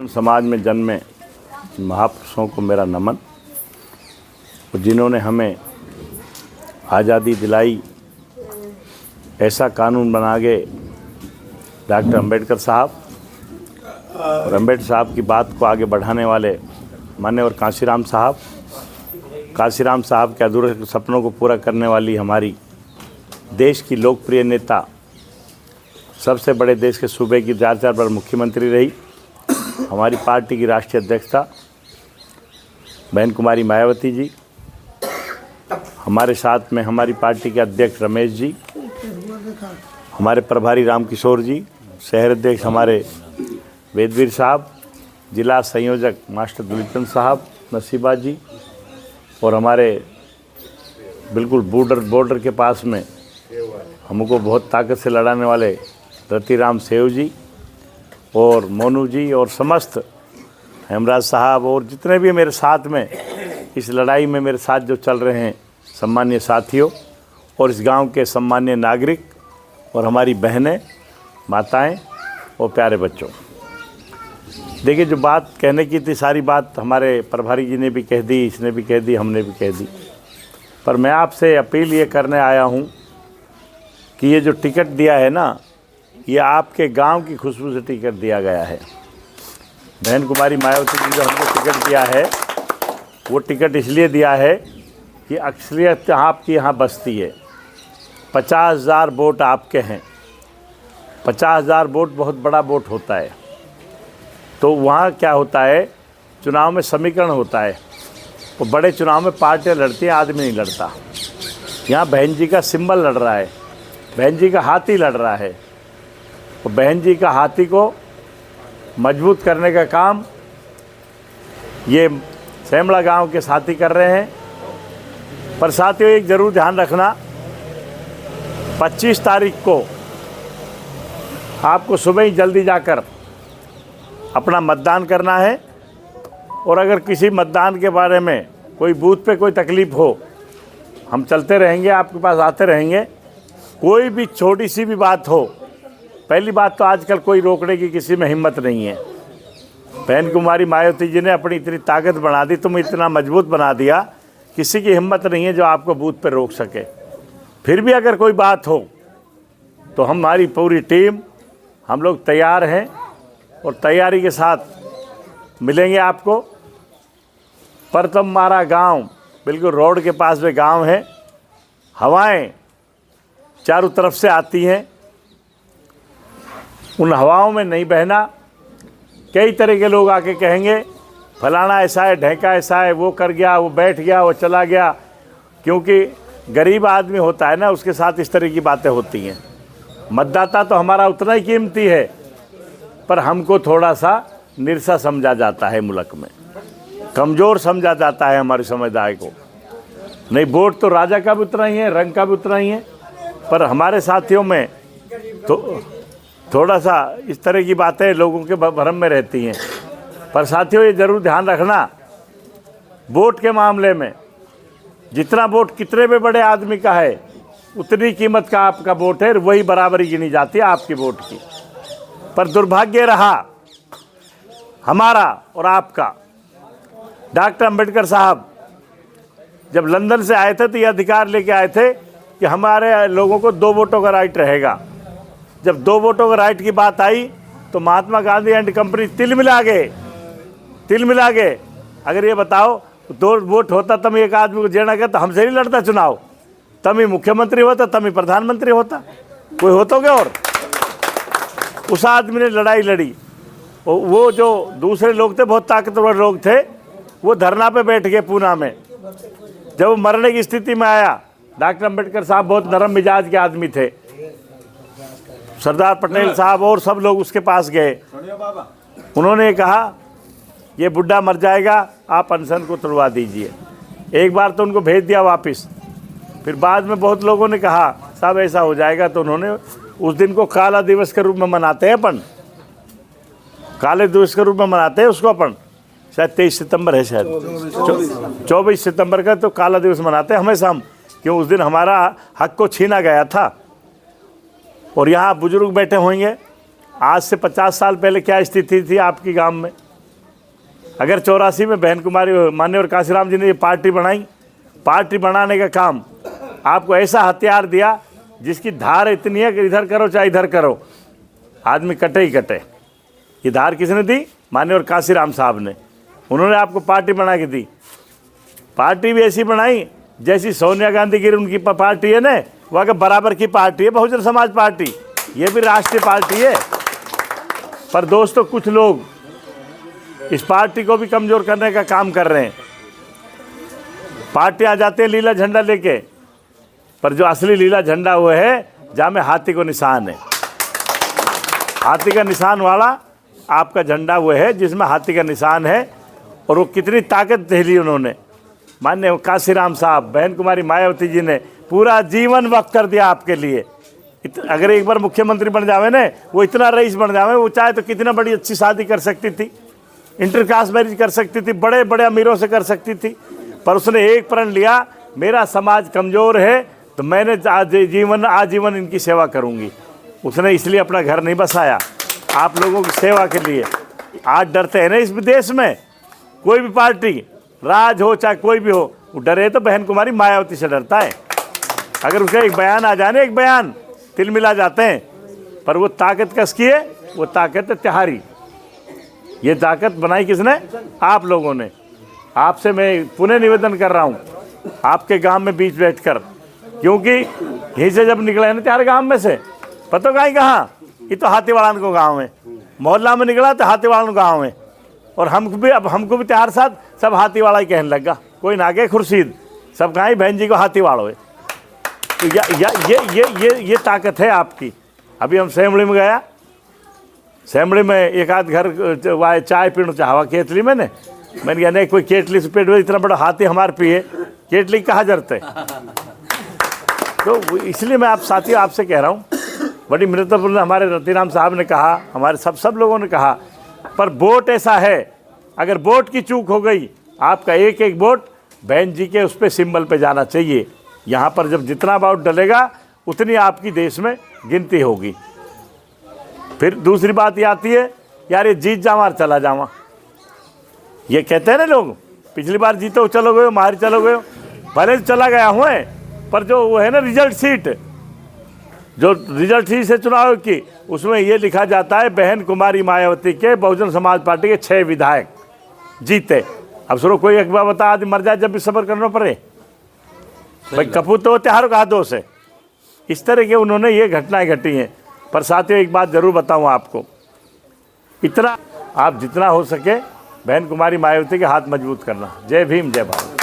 समाज में जन्मे महापुरुषों को मेरा नमन, जिन्होंने हमें आज़ादी दिलाई। ऐसा कानून बना के डॉक्टर अंबेडकर साहब और अंबेडकर साहब की बात को आगे बढ़ाने वाले माननीय कांशीराम साहब के अधूरे सपनों को पूरा करने वाली हमारी देश की लोकप्रिय नेता, सबसे बड़े देश के सूबे की 4 बार मुख्यमंत्री रही, हमारी पार्टी की राष्ट्रीय अध्यक्षता बहन कुमारी मायावती जी, हमारे साथ में हमारी पार्टी के अध्यक्ष रमेश जी, हमारे प्रभारी रामकिशोर जी, शहर अध्यक्ष हमारे वेदवीर साहब, जिला संयोजक मास्टर दुलीचंद साहब, नसीबा जी, और हमारे बिल्कुल बॉर्डर के पास में हमको बहुत ताकत से लड़ाने वाले रतिराम सेव जी और मोनू जी और समस्त हेमराज साहब और जितने भी मेरे साथ में इस लड़ाई में मेरे साथ जो चल रहे हैं सम्मानीय साथियों और इस गांव के सम्मानीय नागरिक और हमारी बहनें, माताएं और प्यारे बच्चों। देखिए, जो बात कहने की थी सारी बात हमारे प्रभारी जी ने भी कह दी, इसने भी कह दी, हमने भी कह दी। पर मैं आपसे अपील ये करने आया हूँ कि ये जो टिकट दिया है ना, ये आपके गांव की खुशबू से टिकट दिया गया है। बहन कुमारी मायावती जी जो हमको टिकट दिया है, वो टिकट इसलिए दिया है कि अक्सरियत आपकी यहाँ बसती है। 50,000 वोट आपके हैं। 50,000 वोट बहुत बड़ा वोट होता है। तो वहाँ क्या होता है, चुनाव में समीकरण होता है। वो बड़े चुनाव में पार्टियाँ लड़ती हैं, आदमी नहीं लड़ता। यहाँ बहन जी का सिंबल लड़ रहा है, बहन जी का हाथी लड़ रहा है। तो बहन जी का हाथी को मजबूत करने का काम ये सेमड़ा गांव के साथी कर रहे हैं। पर साथियों, एक ज़रूर ध्यान रखना, 25 तारीख को आपको सुबह ही जल्दी जाकर अपना मतदान करना है। और अगर किसी मतदान के बारे में कोई बूथ पे कोई तकलीफ़ हो, हम चलते रहेंगे, आपके पास आते रहेंगे। कोई भी छोटी सी भी बात हो, पहली बात तो आजकल कोई रोकने की किसी में हिम्मत नहीं है। बहन कुमारी मायावती जी ने अपनी इतनी ताकत बढ़ा दी, तुम इतना मजबूत बना दिया, किसी की हिम्मत नहीं है जो आपको बूथ पर रोक सके। फिर भी अगर कोई बात हो तो हमारी पूरी टीम, हम लोग तैयार हैं और तैयारी के साथ मिलेंगे आपको। पर तुम्हारा गांव बिल्कुल रोड के पास में गांव है, हवाएं चारों तरफ से आती हैं, उन हवाओं में नहीं बहना। कई तरह के लोग आके कहेंगे फलाना ऐसा है, ढेंका ऐसा है, वो कर गया, वो बैठ गया, वो चला गया। क्योंकि गरीब आदमी होता है ना, उसके साथ इस तरह की बातें होती हैं। मतदाता तो हमारा उतना ही कीमती है, पर हमको थोड़ा सा निरसा समझा जाता है, मुल्क में कमज़ोर समझा जाता है हमारे समुदाय को। नहीं, वोट तो राजा का भी उतना ही है, रंग का भी उतना ही है, पर हमारे साथियों में तो थोड़ा सा इस तरह की बातें लोगों के भ्रम में रहती हैं। पर साथियों, ये ज़रूर ध्यान रखना, वोट के मामले में जितना वोट कितने भी बड़े आदमी का है, उतनी कीमत का आपका वोट है, वही बराबरी गिनी जाती है आपकी वोट की। पर दुर्भाग्य रहा हमारा और आपका, डॉक्टर अंबेडकर साहब जब लंदन से आए थे तो ये अधिकार लेके आए थे कि हमारे लोगों को 2 वोटों का राइट रहेगा। जब 2 वोटों का राइट की बात आई तो महात्मा गांधी एंड कंपनी तिल मिला गए। अगर ये बताओ, 2 वोट होता तब एक आदमी को जेना कर, तो हमसे नहीं लड़ता चुनाव, तब ही मुख्यमंत्री होता, तब ही प्रधानमंत्री होता, कोई होता क्या? और उस आदमी ने लड़ाई लड़ी। वो जो दूसरे लोग थे, बहुत ताकतवर लोग थे, वो धरना पे बैठ गए पूना में। जब वो मरने की स्थिति में आया, डॉक्टर अंबेडकर साहब बहुत नरम मिजाज के आदमी थे, सरदार पटेल साहब और सब लोग उसके पास गए। उन्होंने कहा ये बुढ़ा मर जाएगा, आप अनशन को तुड़वा दीजिए। एक बार तो उनको भेज दिया वापस। फिर बाद में बहुत लोगों ने कहा साहब ऐसा हो जाएगा, तो उन्होंने उस दिन को काला दिवस के रूप में मनाते हैं अपन, काले दिवस के रूप में मनाते हैं उसको अपन। शायद 23 सितंबर है, शायद 24 सितंबर का तो काला दिवस मनाते हैं हमेशा हम, क्यों उस दिन हमारा हक को छीना गया था। और यहाँ बुजुर्ग बैठे होंगे, आज से 50 साल पहले क्या स्थिति थी आपकी गांव में, अगर 84 में बहन कुमारी मान्य और काशीराम जी ने ये पार्टी बनाई, पार्टी बनाने का काम आपको ऐसा हथियार दिया जिसकी धार इतनी है कि इधर करो चाहे इधर करो, आदमी कटे ही कटे। ये धार किसने दी? मान्य और काशीराम साहब ने। उन्होंने आपको पार्टी बना के दी। पार्टी भी ऐसी बनाई जैसी सोनिया गांधी की उनकी पार्टी है ना, वह के बराबर की पार्टी है बहुजन समाज पार्टी। ये भी राष्ट्रीय पार्टी है। पर दोस्तों, कुछ लोग इस पार्टी को भी कमज़ोर करने का काम कर रहे हैं। पार्टी आ जाते हैं लीला झंडा लेके, पर जो असली लीला झंडा वो है जहाँ में हाथी को निशान है। हाथी का निशान वाला आपका झंडा वो है जिसमें हाथी का निशान है। और वो कितनी ताकत झेली उन्होंने। माननीय काशीराम साहब, बहन कुमारी मायावती जी ने पूरा जीवन वक्त कर दिया आपके लिए। अगर एक बार मुख्यमंत्री बन जावे ना, वो इतना रईस बन जावे, वो चाहे तो कितना बड़ी अच्छी शादी कर सकती थी, इंटरकास्ट मैरिज कर सकती थी, बड़े बड़े अमीरों से कर सकती थी। पर उसने एक प्रण लिया, मेरा समाज कमज़ोर है तो मैंने आजीवन इनकी सेवा करूंगी। उसने इसलिए अपना घर नहीं बसाया, आप लोगों की सेवा के लिए। आज डरते हैं ना इस देश में, कोई भी पार्टी राज हो चाहे कोई भी हो, वो डरे तो बहन कुमारी मायावती से डरता है। अगर उसका एक बयान आ जाए, एक बयान, तिल मिला जाते हैं। पर वो ताकत किसकी है? वो ताकत है तिहारी। ये ताकत बनाई किसने? आप लोगों ने। आपसे मैं पुनः निवेदन कर रहा हूँ, आपके गांव में बीच बैठकर, क्योंकि यहीं से जब निकला है ना त्यार गांव में से, पता कहाँ, ये तो हाथीवाड़ान को गांव है। मोहल्ला में निकला तो हाथीवाड़ान गांव है। और हमको भी त्यार साथ सब हाथीवाड़ा ही कहने लगा, कोई ना के खुर्शीद, सब कहाँ बहन जी को हाथीवाड़ो है। तो ये ताकत है आपकी। अभी हम सेमड़ी में गया, सेमड़ी में एक आध घर वाए चाय पीना चाहवा केतली में ने, मैंने कहा नहीं, कोई केटली से पेट में इतना बड़ा हाथी हमारे पिए, केटली कहाँ जरते। तो इसलिए मैं आप साथियों आपसे कह रहा हूँ, बड़ी मित्रतापूर्ण हमारे रतिराम साहब ने कहा, हमारे सब लोगों ने कहा, पर वोट ऐसा है, अगर वोट की चूक हो गई, आपका एक एक वोट बहन जी के उस पर सिंबल पे जाना चाहिए। यहाँ पर जब जितना वोट डलेगा उतनी आपकी देश में गिनती होगी। फिर दूसरी बात ये आती है, यार ये जीत जावा और चला जावा, ये कहते हैं ना लोग, पिछली बार जीतो चलो गए, मारी चलो गए, भले चला गया हूँ, पर जो वो है ना रिजल्ट सीट, जो रिजल्ट सीट से चुनाव की, उसमें ये लिखा जाता है बहन कुमारी मायावती के बहुजन समाज पार्टी के 6 विधायक जीते। अब सुनो, कोई एक बार बता, आदमी मर जाए जब भी सब्र करना पड़े भाई, कपूत तो त्योहारों का दोष है। इस तरह के उन्होंने ये घटनाएं घटी हैं। पर साथियों, एक बात जरूर बताऊं आपको, इतना आप जितना हो सके बहन कुमारी मायावती के हाथ मजबूत करना। जय भीम, जय भारत।